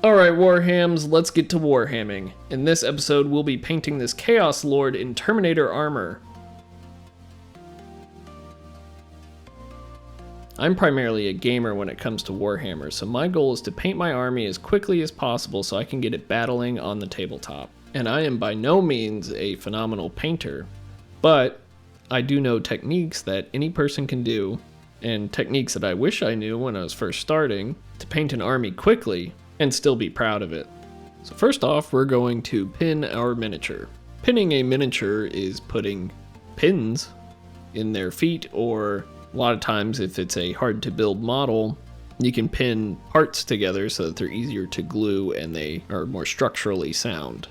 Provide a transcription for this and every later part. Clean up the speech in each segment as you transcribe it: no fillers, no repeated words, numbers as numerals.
Alright Warhams, let's get to Warhamming. In this episode we'll be painting this Chaos Lord in Terminator Armor. I'm primarily a gamer when it comes to Warhammer, so my goal is to paint my army as quickly as possible so I can get it battling on the tabletop. And I am by no means a phenomenal painter, but I do know techniques that any person can do, and techniques that I wish I knew when I was first starting, to paint an army quickly and still be proud of it. So first off, we're going to pin our miniature. Pinning a miniature is putting pins in their feet, or a lot of times if it's a hard to build model, you can pin parts together so that they're easier to glue and they are more structurally sound.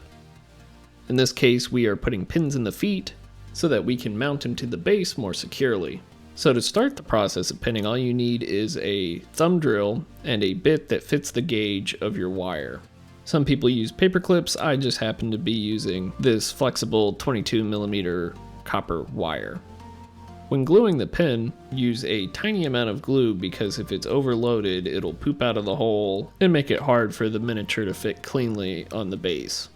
In this case, we are putting pins in the feet so that we can mount them to the base more securely. So to start the process of pinning, all you need is a thumb drill and a bit that fits the gauge of your wire. Some people use paper clips. I just happen to be using this flexible 22mm copper wire. When gluing the pin, use a tiny amount of glue because if it's overloaded, it'll poop out of the hole and make it hard for the miniature to fit cleanly on the base.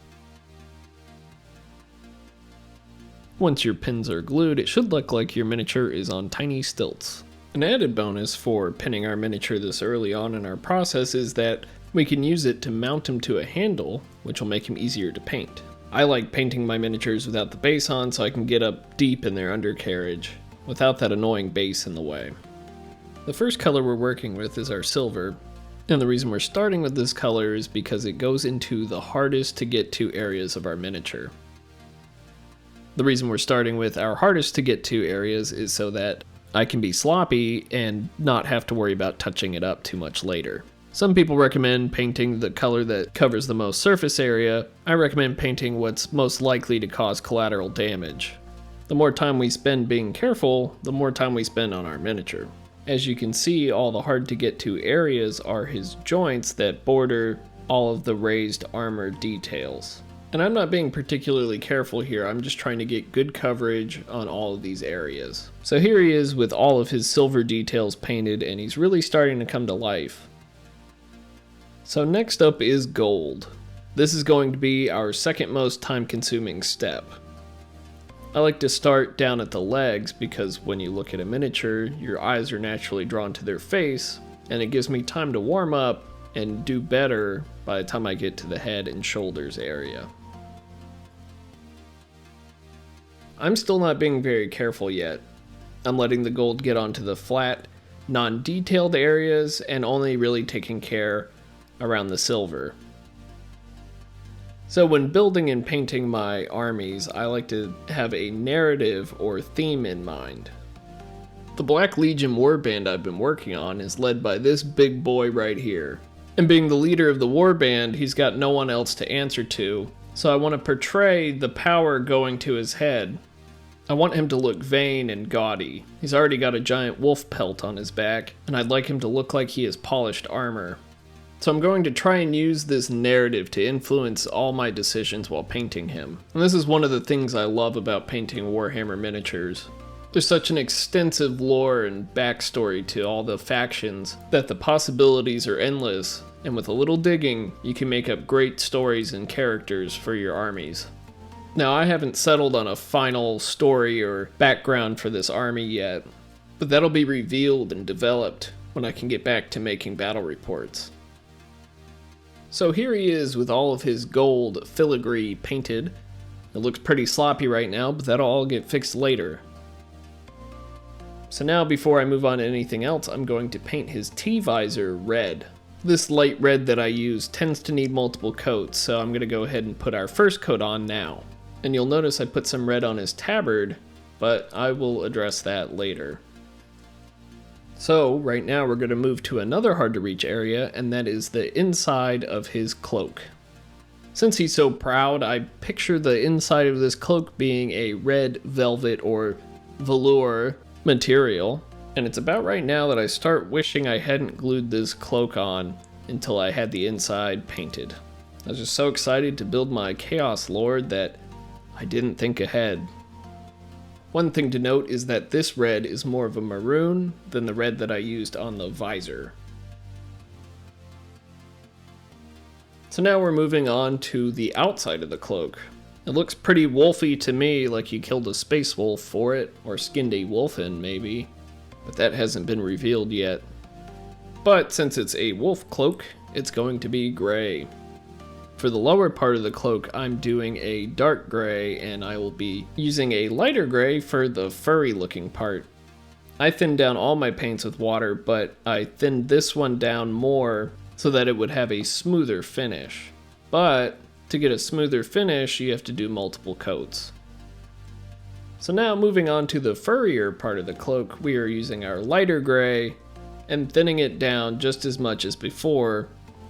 Once your pins are glued, it should look like your miniature is on tiny stilts. An added bonus for pinning our miniature this early on in our process is that we can use it to mount him to a handle, which will make him easier to paint. I like painting my miniatures without the base on so I can get up deep in their undercarriage without that annoying base in the way. The first color we're working with is our silver, and the reason we're starting with this color is because it goes into the hardest to get to areas of our miniature. The reason we're starting with our hardest to get to areas is so that I can be sloppy and not have to worry about touching it up too much later. Some people recommend painting the color that covers the most surface area. I recommend painting what's most likely to cause collateral damage. The more time we spend being careful, the more time we spend on our miniature. As you can see, all the hard to get to areas are his joints that border all of the raised armor details. And I'm not being particularly careful here, I'm just trying to get good coverage on all of these areas. So here he is with all of his silver details painted, and he's really starting to come to life. So next up is gold. This is going to be our second most time consuming step. I like to start down at the legs because when you look at a miniature, your eyes are naturally drawn to their face, and it gives me time to warm up and do better by the time I get to the head and shoulders area. I'm still not being very careful yet. I'm letting the gold get onto the flat, non-detailed areas and only really taking care around the silver. So when building and painting my armies, I like to have a narrative or theme in mind. The Black Legion warband I've been working on is led by this big boy right here. And being the leader of the warband, he's got no one else to answer to, so I want to portray the power going to his head. I want him to look vain and gaudy. He's already got a giant wolf pelt on his back, and I'd like him to look like he has polished armor. So I'm going to try and use this narrative to influence all my decisions while painting him. And this is one of the things I love about painting Warhammer miniatures. There's such an extensive lore and backstory to all the factions that the possibilities are endless, and with a little digging, you can make up great stories and characters for your armies. Now, I haven't settled on a final story or background for this army yet, but that'll be revealed and developed when I can get back to making battle reports. So here he is with all of his gold filigree painted. It looks pretty sloppy right now, but that'll all get fixed later. So now, before I move on to anything else, I'm going to paint his T-visor red. This light red that I use tends to need multiple coats, so I'm going to go ahead and put our first coat on now. And you'll notice I put some red on his tabard, but I will address that later. So right now we're going to move to another hard to reach area, and that is the inside of his cloak. Since he's so proud, I picture the inside of this cloak being a red velvet or velour material, and it's about right now that I start wishing I hadn't glued this cloak on until I had the inside painted. I was just so excited to build my Chaos Lord that I didn't think ahead. One thing to note is that this red is more of a maroon than the red that I used on the visor. So now we're moving on to the outside of the cloak. It looks pretty wolfy to me, like you killed a space wolf for it, or skinned a wolfen maybe, but that hasn't been revealed yet. But since it's a wolf cloak, it's going to be gray. For the lower part of the cloak, I'm doing a dark gray, and I will be using a lighter gray for the furry looking part. I thinned down all my paints with water, but I thinned this one down more so that it would have a smoother finish. But to get a smoother finish, you have to do multiple coats. So now moving on to the furrier part of the cloak, we are using our lighter gray and thinning it down just as much as before,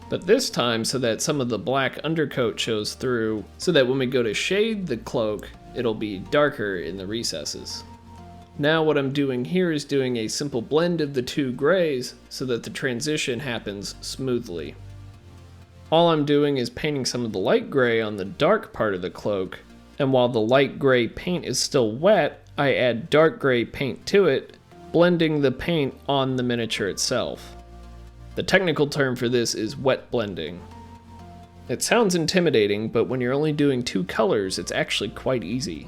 but this time so that some of the black undercoat shows through, so that when we go to shade the cloak, it'll be darker in the recesses. Now what I'm doing here is doing a simple blend of the two grays so that the transition happens smoothly. All I'm doing is painting some of the light gray on the dark part of the cloak, and while the light gray paint is still wet, I add dark gray paint to it, blending the paint on the miniature itself. The technical term for this is wet blending. It sounds intimidating, but when you're only doing two colors, it's actually quite easy.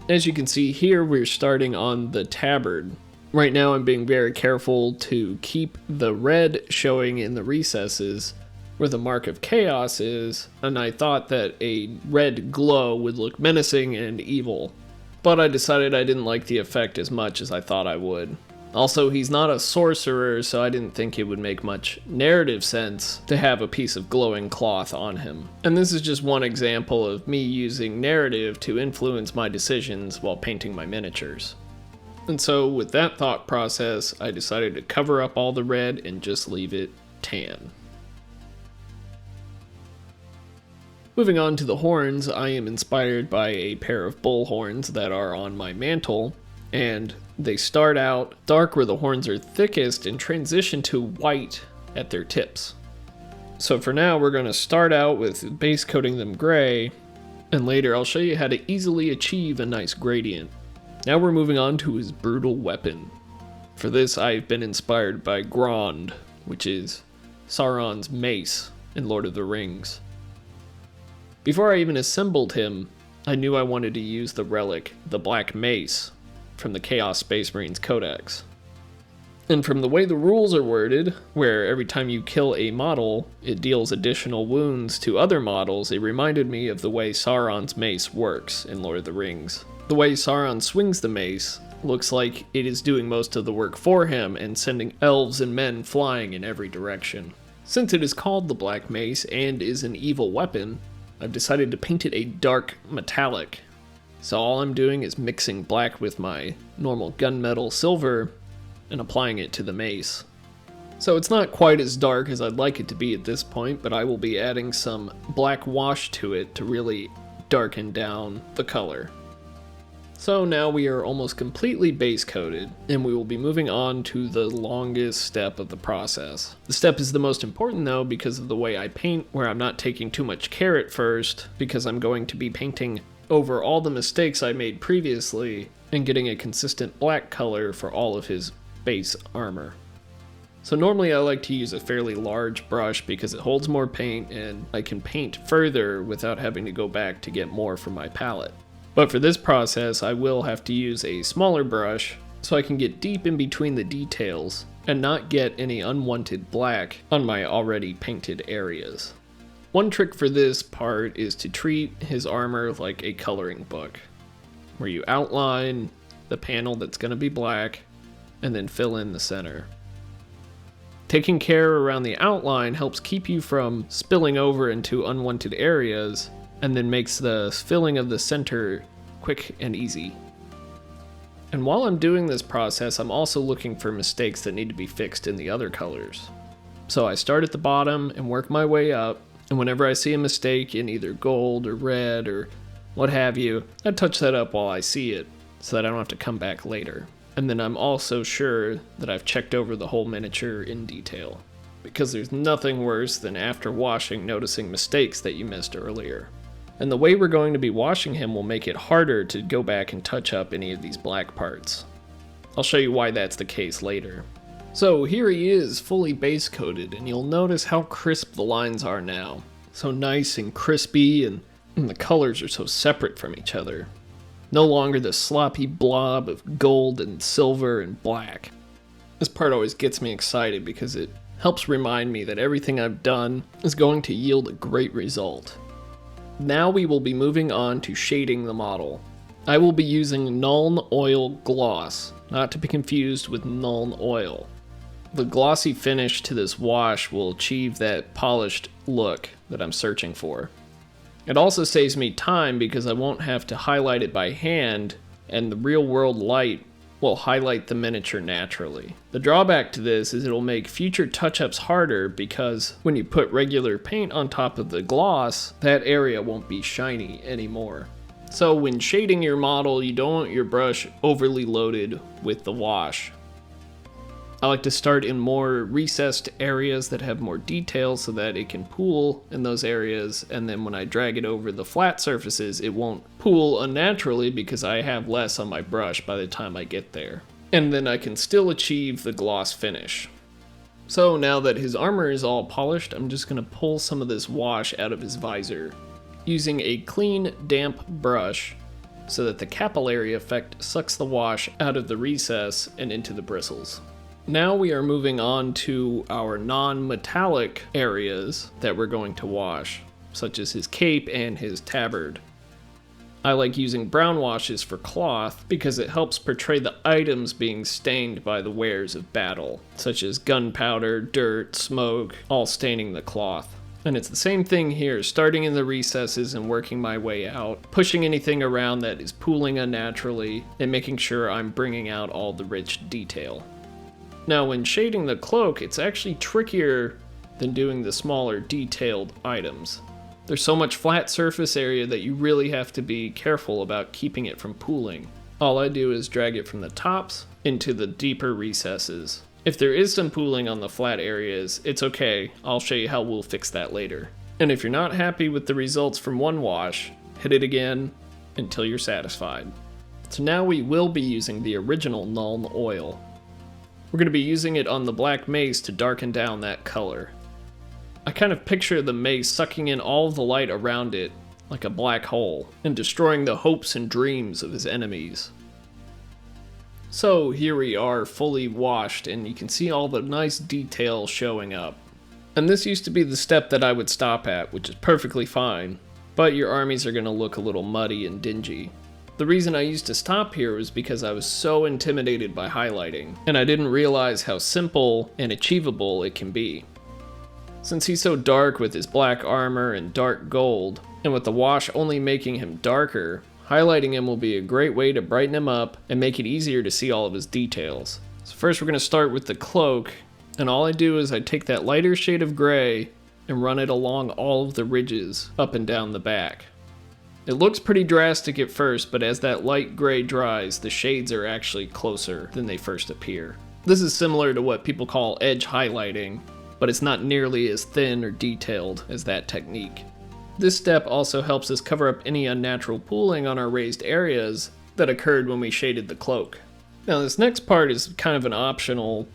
As you can see here, we're starting on the tabard. Right now I'm being very careful to keep the red showing in the recesses where the mark of chaos is, and I thought that a red glow would look menacing and evil. But I decided I didn't like the effect as much as I thought I would. Also, he's not a sorcerer, so I didn't think it would make much narrative sense to have a piece of glowing cloth on him. And this is just one example of me using narrative to influence my decisions while painting my miniatures. And so with that thought process, I decided to cover up all the red and just leave it tan. Moving on to the horns, I am inspired by a pair of bull horns that are on my mantle, and they start out dark where the horns are thickest and transition to white at their tips. So for now, we're going to start out with base coating them gray, and later I'll show you how to easily achieve a nice gradient. Now we're moving on to his brutal weapon. For this, I've been inspired by Grond, which is Sauron's mace in Lord of the Rings. Before I even assembled him, I knew I wanted to use the relic, the Black Mace, from the Chaos Spacemarines Codex. And from the way the rules are worded, where every time you kill a model, it deals additional wounds to other models, it reminded me of the way Sauron's mace works in Lord of the Rings. The way Sauron swings the mace looks like it is doing most of the work for him and sending elves and men flying in every direction. Since it is called the Black Mace and is an evil weapon, I've decided to paint it a dark metallic. So all I'm doing is mixing black with my normal gunmetal silver and applying it to the mace. So it's not quite as dark as I'd like it to be at this point, but I will be adding some black wash to it to really darken down the color. So now we are almost completely base coated, and we will be moving on to the longest step of the process. The step is the most important though because of the way I paint, where I'm not taking too much care at first, because I'm going to be painting over all the mistakes I made previously and getting a consistent black color for all of his base armor. So normally I like to use a fairly large brush because it holds more paint and I can paint further without having to go back to get more from my palette. But for this process, I will have to use a smaller brush so I can get deep in between the details and not get any unwanted black on my already painted areas. One trick for this part is to treat his armor like a coloring book, where you outline the panel that's going to be black and then fill in the center. Taking care around the outline helps keep you from spilling over into unwanted areas, and then makes the filling of the center quick and easy. And while I'm doing this process, I'm also looking for mistakes that need to be fixed in the other colors. So I start at the bottom and work my way up, and whenever I see a mistake in either gold or red or what have you, I touch that up while I see it, so that I don't have to come back later. And then I'm also sure that I've checked over the whole miniature in detail, because there's nothing worse than after washing noticing mistakes that you missed earlier. And the way we're going to be washing him will make it harder to go back and touch up any of these black parts. I'll show you why that's the case later. So here he is, fully base coated, and you'll notice how crisp the lines are now. So nice and crispy, and the colors are so separate from each other. No longer the sloppy blob of gold and silver and black. This part always gets me excited because it helps remind me that everything I've done is going to yield a great result. Now we will be moving on to shading the model. I will be using Nuln Oil Gloss, not to be confused with Nuln Oil. The glossy finish to this wash will achieve that polished look that I'm searching for. It also saves me time because I won't have to highlight it by hand, and the real world light will highlight the miniature naturally. The drawback to this is it'll make future touch-ups harder because when you put regular paint on top of the gloss, that area won't be shiny anymore. So when shading your model, you don't want your brush overly loaded with the wash. I like to start in more recessed areas that have more detail so that it can pool in those areas, and then when I drag it over the flat surfaces, it won't pool unnaturally because I have less on my brush by the time I get there. And then I can still achieve the gloss finish. So now that his armor is all polished, I'm just going to pull some of this wash out of his visor, using a clean, damp brush so that the capillary effect sucks the wash out of the recess and into the bristles. Now we are moving on to our non-metallic areas that we're going to wash, such as his cape and his tabard. I like using brown washes for cloth because it helps portray the items being stained by the wares of battle, such as gunpowder, dirt, smoke, all staining the cloth. And it's the same thing here, starting in the recesses and working my way out, pushing anything around that is pooling unnaturally, and making sure I'm bringing out all the rich detail. Now when shading the cloak, it's actually trickier than doing the smaller detailed items. There's so much flat surface area that you really have to be careful about keeping it from pooling. All I do is drag it from the tops into the deeper recesses. If there is some pooling on the flat areas, it's okay, I'll show you how we'll fix that later. And if you're not happy with the results from one wash, hit it again until you're satisfied. So now we will be using the original Nuln Oil. We're going to be using it on the black mace to darken down that color. I kind of picture the mace sucking in all of the light around it like a black hole and destroying the hopes and dreams of his enemies. So here we are fully washed and you can see all the nice detail showing up. And this used to be the step that I would stop at, which is perfectly fine, but your armies are going to look a little muddy and dingy. The reason I used to stop here was because I was so intimidated by highlighting, and I didn't realize how simple and achievable it can be. Since he's so dark with his black armor and dark gold, and with the wash only making him darker, highlighting him will be a great way to brighten him up and make it easier to see all of his details. So first we're going to start with the cloak, and all I do is I take that lighter shade of gray and run it along all of the ridges up and down the back. It looks pretty drastic at first, but as that light gray dries, the shades are actually closer than they first appear. This is similar to what people call edge highlighting, but it's not nearly as thin or detailed as that technique. This step also helps us cover up any unnatural pooling on our raised areas that occurred when we shaded the cloak. Now this next part is kind of an optional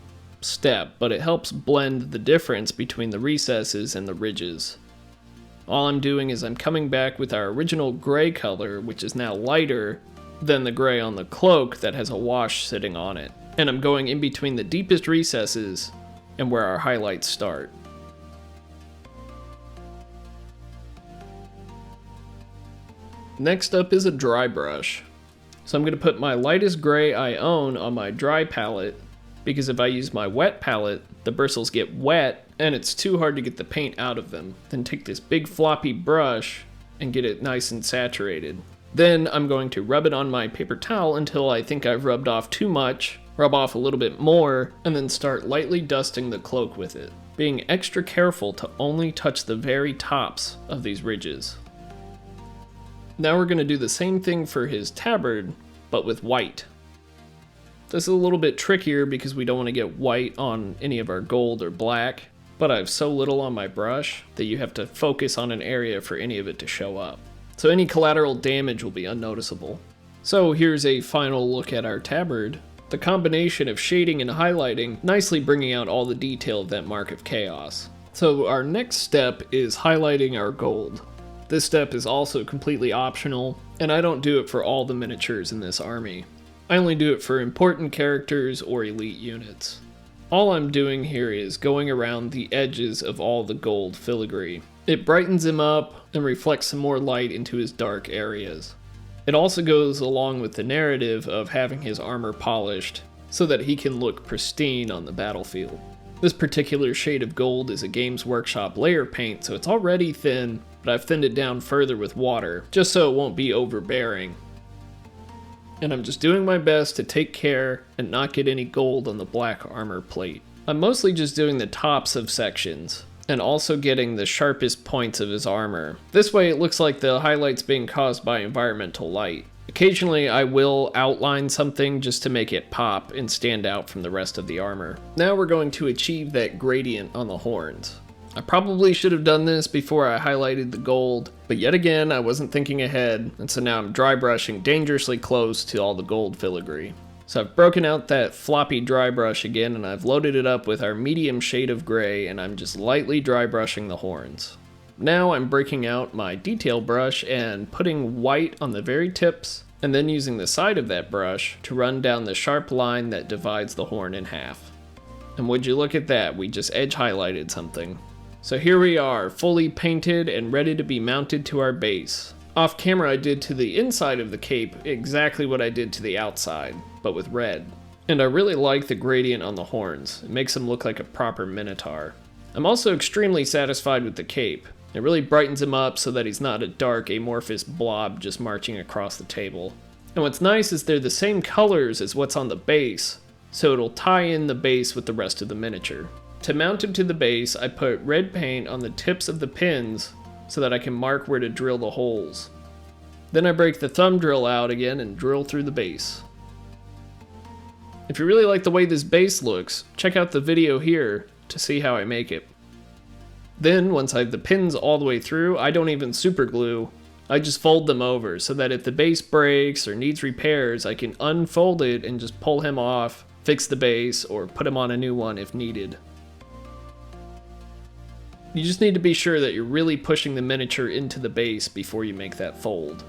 step, but it helps blend the difference between the recesses and the ridges. All I'm doing is I'm coming back with our original gray color, which is now lighter than the gray on the cloak that has a wash sitting on it. And I'm going in between the deepest recesses and where our highlights start. Next up is a dry brush. So I'm going to put my lightest gray I own on my dry palette, because if I use my wet palette, the bristles get wet and it's too hard to get the paint out of them. Then take this big floppy brush and get it nice and saturated. Then I'm going to rub it on my paper towel until I think I've rubbed off too much, rub off a little bit more, and then start lightly dusting the cloak with it, being extra careful to only touch the very tops of these ridges. Now we're going to do the same thing for his tabard, but with white. This is a little bit trickier because we don't want to get white on any of our gold or black, but I have so little on my brush that you have to focus on an area for any of it to show up. So any collateral damage will be unnoticeable. So here's a final look at our tabard. The combination of shading and highlighting nicely bringing out all the detail of that mark of chaos. So our next step is highlighting our gold. This step is also completely optional, and I don't do it for all the miniatures in this army. I only do it for important characters or elite units. All I'm doing here is going around the edges of all the gold filigree. It brightens him up and reflects some more light into his dark areas. It also goes along with the narrative of having his armor polished so that he can look pristine on the battlefield. This particular shade of gold is a Games Workshop layer paint, so it's already thin, but I've thinned it down further with water, just so it won't be overbearing. And I'm just doing my best to take care and not get any gold on the black armor plate. I'm mostly just doing the tops of sections, and also getting the sharpest points of his armor. This way it looks like the highlight's being caused by environmental light. Occasionally I will outline something just to make it pop and stand out from the rest of the armor. Now we're going to achieve that gradient on the horns. I probably should have done this before I highlighted the gold, but yet again I wasn't thinking ahead, and so now I'm dry brushing dangerously close to all the gold filigree. So I've broken out that floppy dry brush again, and I've loaded it up with our medium shade of gray, and I'm just lightly dry brushing the horns. Now I'm breaking out my detail brush and putting white on the very tips, and then using the side of that brush to run down the sharp line that divides the horn in half. And would you look at that, we just edge highlighted something. So here we are, fully painted and ready to be mounted to our base. Off camera I did to the inside of the cape exactly what I did to the outside, but with red. And I really like the gradient on the horns, it makes him look like a proper minotaur. I'm also extremely satisfied with the cape. It really brightens him up so that he's not a dark amorphous blob just marching across the table. And what's nice is they're the same colors as what's on the base, so it'll tie in the base with the rest of the miniature. To mount him to the base, I put red paint on the tips of the pins so that I can mark where to drill the holes. Then I break the thumb drill out again and drill through the base. If you really like the way this base looks, check out the video here to see how I make it. Then, once I have the pins all the way through, I don't even super glue, I just fold them over so that if the base breaks or needs repairs, I can unfold it and just pull him off, fix the base, or put him on a new one if needed. You just need to be sure that you're really pushing the miniature into the base before you make that fold.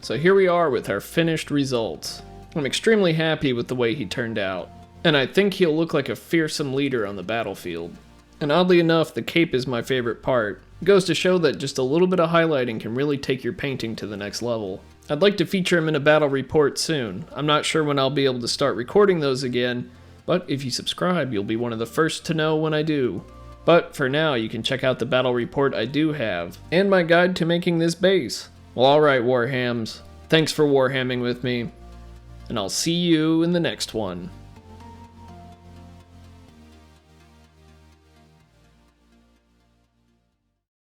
So here we are with our finished results. I'm extremely happy with the way he turned out, and I think he'll look like a fearsome leader on the battlefield. And oddly enough, the cape is my favorite part. It goes to show that just a little bit of highlighting can really take your painting to the next level. I'd like to feature him in a battle report soon. I'm not sure when I'll be able to start recording those again, but if you subscribe, you'll be one of the first to know when I do. But for now, you can check out the battle report I do have, and my guide to making this base. Well, alright Warhams, thanks for warhamming with me, and I'll see you in the next one.